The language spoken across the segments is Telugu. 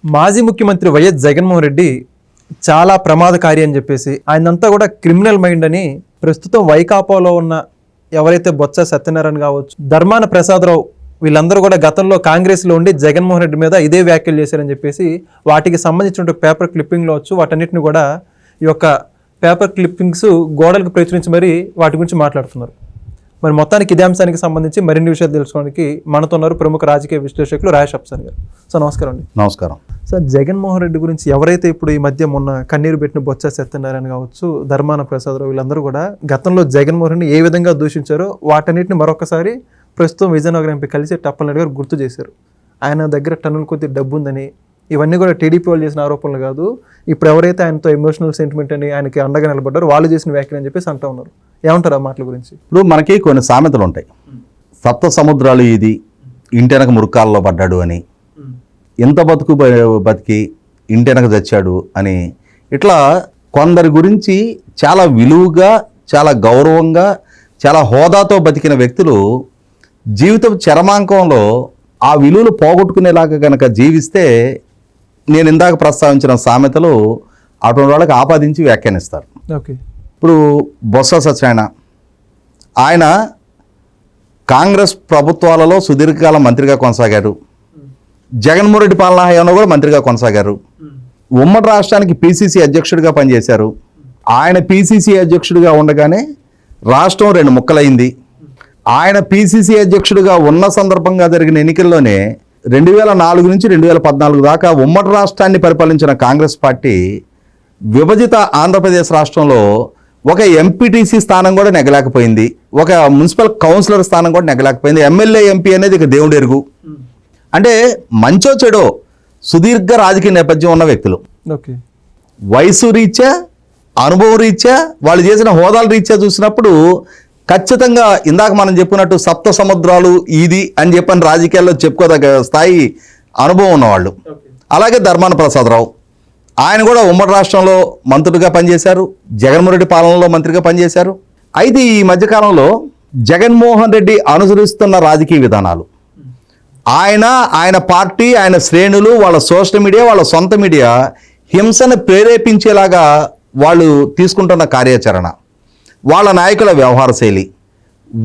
మాజీ ముఖ్యమంత్రి వైఎస్ జగన్మోహన్ రెడ్డి చాలా ప్రమాదకారి అని చెప్పేసి ఆయనంతా కూడా క్రిమినల్ మైండ్ అని ప్రస్తుతం వైకాపాలో ఉన్న ఎవరైతే బొత్స సత్యనారాయణ కావచ్చు, ధర్మాన ప్రసాదరావు వీళ్ళందరూ కూడా గతంలో కాంగ్రెస్లో ఉండి జగన్మోహన్ రెడ్డి మీద ఇదే వ్యాఖ్యలు చేశారని చెప్పేసి వాటికి సంబంధించిన పేపర్ క్లిప్పింగ్లో వచ్చు వాటన్నిటిని కూడా ఈ యొక్క పేపర్ క్లిప్పింగ్స్ గోడలకు ప్రచురించి మరీ వాటి గురించి మాట్లాడుతున్నారు. మరి మొత్తానికి ఇదే అంశానికి సంబంధించి మరిన్ని విషయాలు తెలుసుకోవడానికి మనతో ఉన్నారు ప్రముఖ రాజకీయ విశ్లేషకులు రాజేష్ అప్సాన్ గారు. సార్ నమస్కారం అండి. నమస్కారం సార్, జగన్మోహన్ రెడ్డి గురించి ఎవరైతే ఇప్పుడు ఈ మధ్య మొన్న కన్నీరు పెట్టిన బొత్స సత్యనారాయణ కావచ్చు, ధర్మాన ప్రసాదరావు వీళ్ళందరూ కూడా గతంలో జగన్మోహన్ రెడ్డిని ఏ విధంగా దూషించారో వాటన్నిటిని మరొకసారి ప్రస్తుతం విజయనగరం ఎంపీ కలిసి అప్పలనాయుడు గారు గుర్తు చేశారు. ఆయన దగ్గర టన్నుల కొద్ది డబ్బు ఉందని, ఇవన్నీ కూడా టీడీపీ వాళ్ళు చేసిన ఆరోపణలు కాదు, ఇప్పుడు ఎవరైతే ఆయనతో ఎమోషనల్ సెంటిమెంట్ అని ఆయనకి అండగా నిలబడ్డారో వాళ్ళు చేసిన వ్యాఖ్యలు అని చెప్పేసి అంటూ ఉన్నారు. ఏమంటారు ఆ మాటల గురించి? ఇప్పుడు మనకి కొన్ని సామెతలు ఉంటాయి. సప్త సముద్రాలు ఇది ఇంటెనక మురుకాల్లో పడ్డాడు అని, ఇంత బతికి ఇంటెనక చచ్చాడు అని, ఇట్లా కొందరి గురించి చాలా విలువగా, చాలా గౌరవంగా, చాలా హోదాతో బతికిన వ్యక్తులు జీవితం చరమాంకంలో ఆ విలువలు పోగొట్టుకునేలాగా కనుక జీవిస్తే నేను ఇందాక ప్రస్తావించిన సామెతలు అటువంటి వాళ్ళకి ఆపాదించి వ్యాఖ్యానిస్తారు. ఓకే. ఇప్పుడు బొత్స సత్యనారాయణ ఆయన కాంగ్రెస్ ప్రభుత్వాలలో సుదీర్ఘకాలం మంత్రిగా కొనసాగారు. జగన్మోహన్ రెడ్డి పాలనా హయాంలో కూడా మంత్రిగా కొనసాగారు. ఉమ్మడి రాష్ట్రానికి పిసిసి అధ్యక్షుడిగా పనిచేశారు. ఆయన పిసిసి అధ్యక్షుడిగా ఉండగానే రాష్ట్రం రెండు ముక్కలైంది. ఆయన పిసిసి అధ్యక్షుడిగా ఉన్న సందర్భంగా జరిగిన ఎన్నికల్లోనే 2004 నుంచి 2014 దాకా ఉమ్మడి రాష్ట్రాన్ని పరిపాలించిన కాంగ్రెస్ పార్టీ విభజిత ఆంధ్రప్రదేశ్ రాష్ట్రంలో ఒక ఎంపీటీసీ స్థానం కూడా నెగ్గలేకపోయింది, ఒక మున్సిపల్ కౌన్సిలర్ స్థానం కూడా నెగ్గలేకపోయింది. ఎమ్మెల్యే ఎంపీ అనేది ఇక దేవుడు ఎరుగు. అంటే మంచో చెడో సుదీర్ఘ రాజకీయ నేపథ్యం ఉన్న వ్యక్తులు. ఓకే. వయసు రీత్యా, అనుభవం రీత్యా, వాళ్ళు చేసిన హోదాల రీత్యా చూసినప్పుడు ఖచ్చితంగా ఇందాక మనం చెప్పినట్టు సప్త సముద్రాలు ఇది అని చెప్పని రాజకీయాల్లో చెప్పుకోదగ్గ స్థాయి అనుభవం ఉన్నవాళ్ళు. అలాగే ధర్మాన ప్రసాదరావు ఆయన కూడా ఉమ్మడి రాష్ట్రంలో మంత్రుడిగా పనిచేశారు, జగన్మోహన్ రెడ్డి పాలనలో మంత్రిగా పనిచేశారు. అయితే ఈ మధ్యకాలంలో జగన్మోహన్ రెడ్డి అనుసరిస్తున్న రాజకీయ విధానాలు, ఆయన పార్టీ, ఆయన శ్రేణులు, వాళ్ళ సోషల్ మీడియా, వాళ్ళ సొంత మీడియా హింసను ప్రేరేపించేలాగా వాళ్ళు తీసుకుంటున్న కార్యాచరణ, వాళ్ళ నాయకుల వ్యవహార శైలి,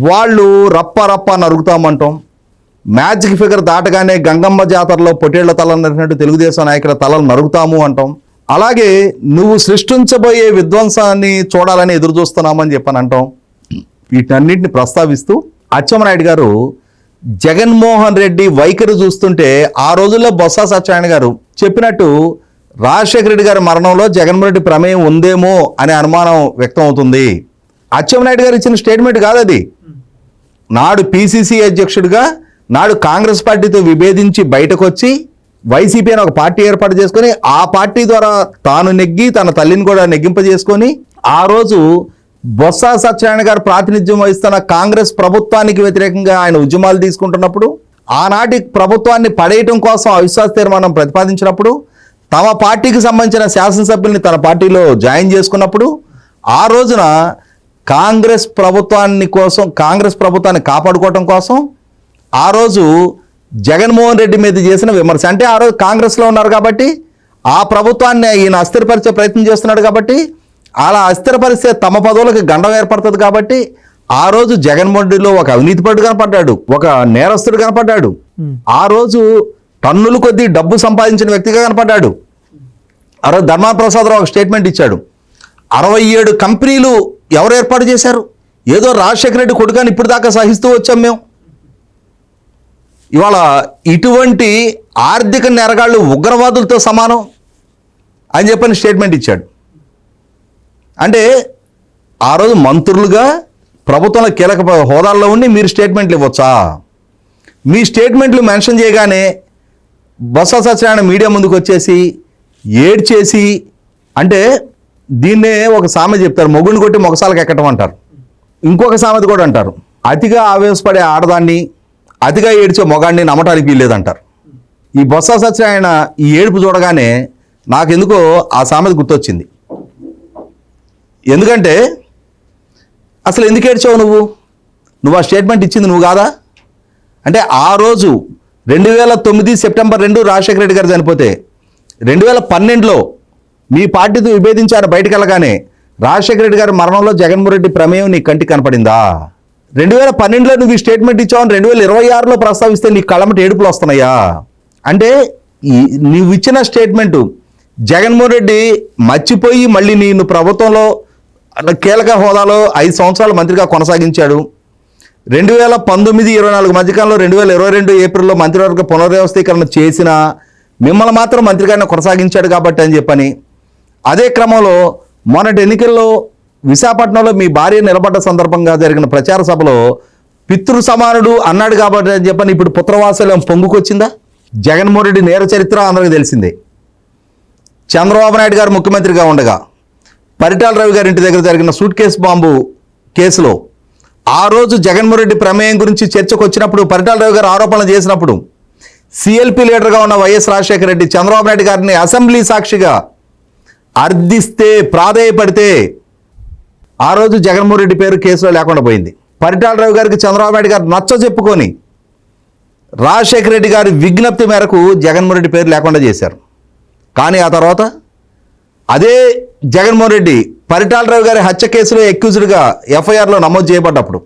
వాళ్ళు రప్ప నరుగుతామంటాం, మ్యాజిక్ ఫిగర్ దాటగానే గంగమ్మ జాతరలో పొట్టేళ్ల తలను నరికినట్టు తెలుగుదేశం నాయకుల తలలు నరుగుతాము అంటాం. అలాగే నువ్వు సృష్టించబోయే విధ్వంసాన్ని చూడాలని ఎదురు చూస్తున్నామని చెప్పని అంటాం. వీటన్నిటిని ప్రస్తావిస్తూ అచ్చెన్నాయుడు గారు జగన్మోహన్ రెడ్డి వైఖరి చూస్తుంటే ఆ రోజుల్లో బొత్స సత్యనారాయణ గారు చెప్పినట్టు రాజశేఖర రెడ్డి గారి మరణంలో జగన్మోహన్ రెడ్డి ప్రమేయం ఉందేమో అనే అనుమానం వ్యక్తం అవుతుంది. అచ్చెన్నాయుడు గారు ఇచ్చిన స్టేట్మెంట్ కాదు అది. నాడు పిసిసి అధ్యక్షుడిగా, నాడు కాంగ్రెస్ పార్టీతో విభేదించి బయటకు వచ్చి వైసీపీ అని ఒక పార్టీ ఏర్పాటు చేసుకొని ఆ పార్టీ ద్వారా తాను నెగ్గి తన తల్లిని కూడా నెగ్గింపజేసుకొని ఆ రోజు బొత్స సత్యనారాయణ గారు ప్రాతినిధ్యం వహిస్తున్న కాంగ్రెస్ ప్రభుత్వానికి వ్యతిరేకంగా ఆయన ఉద్యమాలు తీసుకుంటున్నప్పుడు, ఆనాటి ప్రభుత్వాన్ని పడేయటం కోసం అవిశ్వాస తీర్మానం ప్రతిపాదించినప్పుడు, తమ పార్టీకి సంబంధించిన శాసనసభ్యుల్ని తన పార్టీలో జాయిన్ చేసుకున్నప్పుడు, ఆ రోజున కాంగ్రెస్ ప్రభుత్వాన్ని కాపాడుకోవటం కోసం ఆ రోజు జగన్మోహన్ రెడ్డి మీద చేసిన విమర్శ, అంటే ఆ రోజు కాంగ్రెస్లో ఉన్నారు కాబట్టి ఆ ప్రభుత్వాన్ని ఈయన అస్థిరపరిచే ప్రయత్నం చేస్తున్నాడు కాబట్టి, అలా అస్థిరపరిస్తే తమ పదవులకు గండం ఏర్పడుతుంది కాబట్టి ఆ రోజు జగన్మోహన్ రెడ్డిలో ఒక అవినీతిపరుడు కనపడ్డాడు, ఒక నేరస్తుడు కనపడ్డాడు, ఆ రోజు టన్నులు కొద్దీ డబ్బు సంపాదించిన వ్యక్తిగా కనపడ్డాడు. ఆ రోజు ధర్మాన ప్రసాదరావు ఒక స్టేట్మెంట్ ఇచ్చాడు. 67 కంపెనీలు ఎవరు ఏర్పాటు చేశారు? ఏదో రాజశేఖర రెడ్డి కొడుకాని ఇప్పుడు దాకా సహిస్తూ వచ్చాం మేము. ఇవాళ ఇటువంటి ఆర్థిక నేరగాళ్ళు ఉగ్రవాదులతో సమానం అని చెప్పని స్టేట్మెంట్ ఇచ్చాడు. అంటే ఆ రోజు మంత్రులుగా ప్రభుత్వంలో కీలక హోదాల్లో ఉండి మీరు స్టేట్మెంట్లు ఇవ్వచ్చా? మీ స్టేట్మెంట్లు మెన్షన్ చేయగానే బొత్స సత్యనారాయణ మీడియా ముందుకు వచ్చేసి ఏడ్చేసి, అంటే దీన్నే ఒక సామెత చెప్తారు, మొగుడిని కొట్టి మొగసాలకు ఎక్కటం అంటారు. ఇంకొక సామెత కూడా అంటారు, అతిగా ఆవేశపడే ఆడదాన్ని, అతిగా ఏడ్చే మొగాడిని నమ్మటానికి వీల్లేదంటారు. ఈ బొత్స సత్యనారాయణ ఈ ఏడుపు చూడగానే నాకెందుకో ఆ సామెత గుర్తొచ్చింది. ఎందుకంటే అసలు ఎందుకు ఏడ్చావు నువ్వు ఆ స్టేట్మెంట్ ఇచ్చింది నువ్వు కాదా? అంటే ఆ రోజు 2009 సెప్టెంబర్ 2 రాజశేఖర రెడ్డి గారు చనిపోతే 2012లో మీ పార్టీతో విభేదించారు బయటకు వెళ్ళగానే రాజశేఖర రెడ్డి గారి మరణంలో జగన్మోహన్ రెడ్డి ప్రమేయం నీ కంటికి కనపడిందా? 2012లో నువ్వు ఈ స్టేట్మెంట్ ఇచ్చావు, 2026లో ప్రస్తావిస్తే నీ కళ్ళమటి ఏడుపులు వస్తున్నాయా? అంటే నువ్వు ఇచ్చిన స్టేట్మెంటు జగన్మోహన్ రెడ్డి మర్చిపోయి మళ్ళీ నిన్ను ప్రభుత్వంలో కీలక హోదాలో 5 సంవత్సరాలు మంత్రిగా కొనసాగించాడు. 2019-24 మధ్యకాలంలో 2022 ఏప్రిల్లో మంత్రివర్గ పునర్వ్యవస్థీకరణ చేసిన మిమ్మల్ని మాత్రం మంత్రిగారిని కొనసాగించాడు కాబట్టి అని చెప్పని, అదే క్రమంలో మొన్నటి ఎన్నికల్లో విశాఖపట్నంలో మీ భార్య నిలబడ్డ సందర్భంగా జరిగిన ప్రచార సభలో పితృ సమానుడు అన్నాడు కాబట్టి అని చెప్పని ఇప్పుడు పుత్రవాత్సల్యం పొంగుకొచ్చిందా? జగన్మోహన్ రెడ్డి నేర చరిత్ర అందరికీ తెలిసిందే. చంద్రబాబు నాయుడు గారు ముఖ్యమంత్రిగా ఉండగా పరిటాల రవి గారి ఇంటి దగ్గర జరిగిన సూట్ కేసు బాంబు కేసులో ఆ రోజు జగన్మోహన్ రెడ్డి ప్రమేయం గురించి చర్చకు వచ్చినప్పుడు, పరిటాల రవి గారు ఆరోపణలు చేసినప్పుడు సిఎల్పి లీడర్గా ఉన్న వైఎస్ రాజశేఖర రెడ్డి చంద్రబాబు నాయుడు గారిని అసెంబ్లీ సాక్షిగా అర్థిస్తే ప్రాధేయపడితే ఆ రోజు జగన్మోహన్ రెడ్డి పేరు కేసులో లేకుండా పోయింది. పరిటాల రవి గారికి చంద్రబాబు నాయుడు గారు నచ్చ చెప్పుకొని రాజశేఖర రెడ్డి గారి విజ్ఞప్తి మేరకు జగన్మోహన్ రెడ్డి పేరు లేకుండా చేశారు. కానీ ఆ తర్వాత అదే జగన్మోహన్ రెడ్డి పరిటాల రవి గారి హత్య కేసులో అక్యూజ్డ్గా ఎఫ్ఐఆర్లో నమోదు చేయబడ్డప్పుడు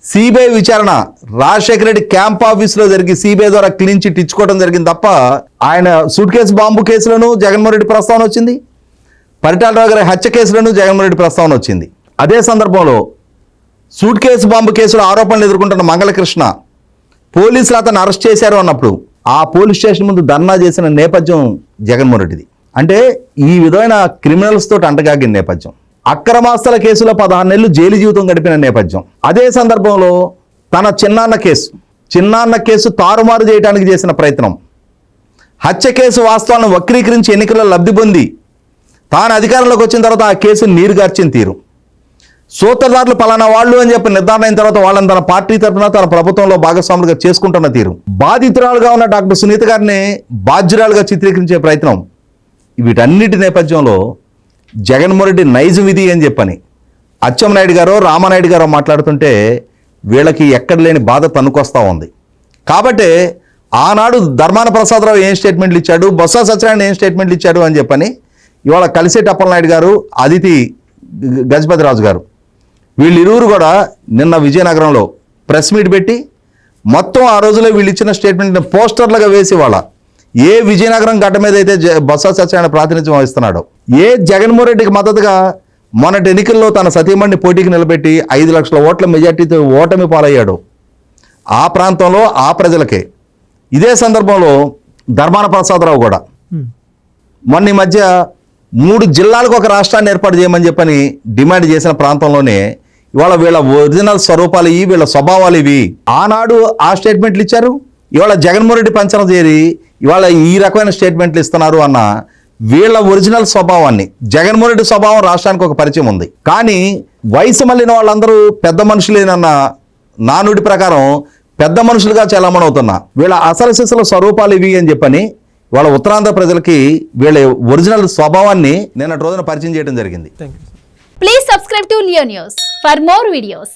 సిబిఐ విచారణ రాజశేఖర రెడ్డి క్యాంప్ ఆఫీసులో జరిగి సిబిఐ ద్వారా క్లీన్ చిట్ ఇచ్చుకోవడం జరిగింది తప్ప ఆయన సూట్ కేసు బాంబు కేసులను జగన్మోహన్ రెడ్డి ప్రస్తావన వచ్చింది, పరిటాల రవి గారి హత్య కేసులను జగన్మోహన్ రెడ్డి ప్రస్తావన వచ్చింది. అదే సందర్భంలో సూట్ కేసు బాంబు కేసులో ఆరోపణలు ఎదుర్కొంటున్న మంగళకృష్ణ పోలీసులు అతను అరెస్ట్ చేశారు అన్నప్పుడు ఆ పోలీస్ స్టేషన్ ముందు ధర్నా చేసిన నేపథ్యం జగన్మోహన్ రెడ్డిది. అంటే ఈ విధమైన క్రిమినల్స్ తోటి అంటగాగిన నేపథ్యం, అక్రమాస్తుల కేసులో 16 నెలలు జైలు జీవితం గడిపిన నేపథ్యం. అదే సందర్భంలో తన చిన్నాన్న కేసు తారుమారు చేయడానికి చేసిన ప్రయత్నం, హత్య కేసు వాస్తవాలను వక్రీకరించి ఎన్నికల్లో లబ్ధి పొంది తాను అధికారంలోకి వచ్చిన తర్వాత ఆ కేసును నీరుగార్చిన తీరు, సూత్రధారులు పలానా వాళ్ళు అని చెప్పి నిర్ధారణ అయిన తర్వాత వాళ్ళని తన పార్టీ తరఫున తన ప్రభుత్వంలో భాగస్వాములుగా చేసుకుంటున్న తీరు, బాధితురాలుగా ఉన్న డాక్టర్ సునీత గారిని బాధ్యురాలుగా చిత్రీకరించే ప్రయత్నం, వీటన్నిటి నేపథ్యంలో జగన్మోహన్ రెడ్డి నైజం ఇది అని చెప్పని అచ్చెన్నాయుడు గారో రామానాయుడు గారో మాట్లాడుతుంటే వీళ్ళకి ఎక్కడ లేని బాధ తన్నుకొస్తూ ఉంది. కాబట్టి ఆనాడు ధర్మాన ప్రసాదరావు ఏం స్టేట్మెంట్లు ఇచ్చాడు, బొత్స సత్యనారాయణ ఏం స్టేట్మెంట్లు ఇచ్చాడు అని చెప్పని ఇవాళ కలిసేటి అప్పలనాయుడు గారు, అదితి గజపతిరాజు గారు వీళ్ళిరువురు కూడా నిన్న విజయనగరంలో ప్రెస్ మీట్ పెట్టి మొత్తం ఆ రోజులో వీళ్ళు ఇచ్చిన స్టేట్మెంట్ని పోస్టర్లుగా వేసి వాళ్ళ ఏ విజయనగరం గడ్డ మీద అయితే బొత్స సత్యనారాయణ ప్రాతినిధ్యం వహిస్తున్నాడో, ఏ జగన్మోహన్ రెడ్డికి మద్దతుగా మొన్నటి ఎన్నికల్లో తన సతీమణిని పోటీకి నిలబెట్టి 5 లక్షల ఓట్ల మెజార్టీతో ఓటమి పాలయ్యాడు ఆ ప్రాంతంలో ఆ ప్రజలకే. ఇదే సందర్భంలో ధర్మాన ప్రసాదరావు కూడా మొన్న ఈ మధ్య 3 జిల్లాలకు ఒక రాష్ట్రాన్ని ఏర్పాటు చేయమని చెప్పని డిమాండ్ చేసిన ప్రాంతంలోనే ఇవాళ వీళ్ళ ఒరిజినల్ స్వరూపాలు ఇవి, వీళ్ళ స్వభావాలు ఇవి. ఆనాడు ఆ స్టేట్మెంట్లు ఇచ్చారు, ఇవాళ జగన్మోహన్ రెడ్డి పంచన చేరి ఇవాళ ఈ రకమైన స్టేట్మెంట్లు ఇస్తున్నారు అన్న వీళ్ళ ఒరిజినల్ స్వభావాన్ని, జగన్మోహన్ రెడ్డి స్వభావం రాష్ట్రానికి ఒక పరిచయం ఉంది. కానీ వయసు మళ్ళిన వాళ్ళందరూ పెద్ద మనుషులేనన్న నానుడి ప్రకారం పెద్ద మనుషులుగా చలామణవుతున్నా వీళ్ళ అసలు సిసల స్వరూపాలు ఇవి అని చెప్పని వాళ్ళ ఉత్తరాంధ్ర ప్రజలకి వీళ్ళ ఒరిజినల్ స్వభావాన్ని నిన్నటి రోజున పరిచయం చేయడం జరిగింది. Please subscribe to Leo News for more videos.